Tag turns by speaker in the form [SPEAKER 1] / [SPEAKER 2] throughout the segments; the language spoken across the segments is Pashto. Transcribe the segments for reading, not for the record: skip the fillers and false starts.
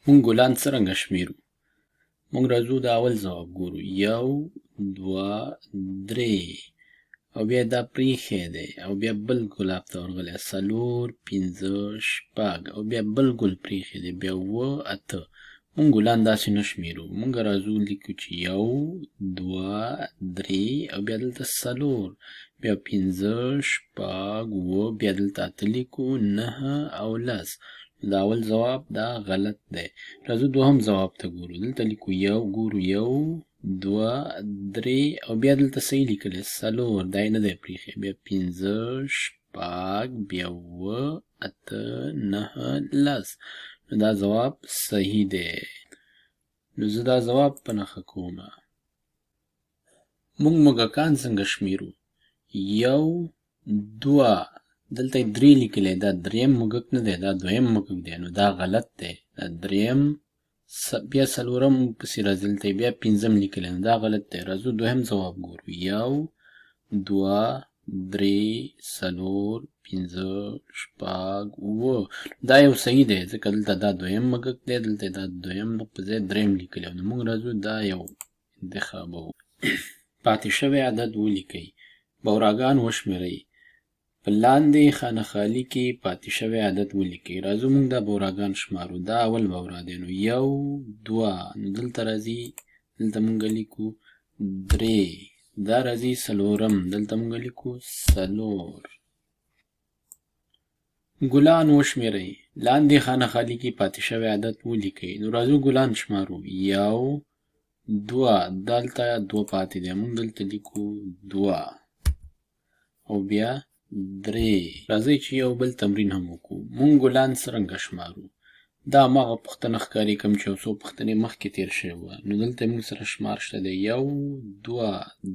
[SPEAKER 1] مونږ ګلان څرنګه شمیرو؟ مونږ راځو د اول ځواب ګورو. 1 2 3 او بیا دا پریښی دی او بیا بل ګلاب ته ورغلی 4 5 6 او بیا بل ګل پریښی دی بیا 7 8. مونږ ګلان داسې نه شمیرو. مونږ راځو لیکو چې 1 2 3 او بیا دلته 4 بیا 5 6 7 بیا دلته 8 لیکو 9 او 10. دا اول ځواب دا غلط دی. راځو دوهم ځواب ته ګورو. دلته لیکو 1 2 3 او بیا دلته صحیح لیکلی 4 دا یې نه دی پریښی بیا 5 6 بیا 7 8 9 10. نو دا ځواب صحیح دی. نو زه دا ځواب په نښه کوم. مونږ موږکان څنګه شمیرو؟ 1 2 دلته 3 لیکلی دا دریم موږک نه دی دا دویم موږک دی نو دا غلط دی. دا دریم بیا څلورم پسې راځي دلته بیا پنځم لیکلی نو دا غلط دی. راځو دوهم ځواب ګورو. 1 2 3 4 5 6 7 دا یو صحیح دی ځکه دلته دا دویم موږک دی دلته دا دویم په ځای دریم لیکلی نو موږ راځو دا یو انتخابوو. پاتې شوی عدد ولیکئ. بوراګان وشمیرئ. په لاندې خانه خالي کې پاتې شوی عدد ولیکئ. راځو موږ دا بوراګان شمارو. دا اول بورا دی نو 1 2 نو دلته راځي دلته موږ لیکو 3 دا راځي څلورم دلته موږ لیکو 4. ګلان وشمیرئ. لاندې خانه خالي کې پاتې شوی عدد ولیکئ. نو راځو ګلان شمارو. 1 2 دلته 2 پاتې دی موږ دلته لیکو 2 او بیا 3. راځئ چې یو بل تمرین هم وکړو. مونږ ګلان څرنګه شمارو؟ دا هماغه پوښتنه ښکاري کوم چې یو څو پوښتنې مخکې تیر شوی وه. نو دلته موږ سره شمار شته دی 1 2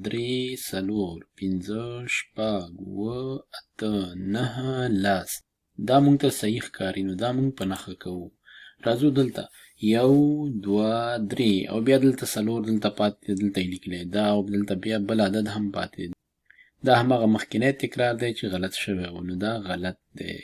[SPEAKER 1] 3 4 5 6 7 8 9 10. دا موږ ته صحیح ښکاري نو دا موږ په نښه کوو. راځو دلته 1 2 3 او بیا دلته 4 دلته پاتې دی دلته یې لیکلی دا او دلته بیا بل عدد هم پاتې دی. دا هماغه مخکینی تکرار دی چې غلط شوی و نو دا غلط دی.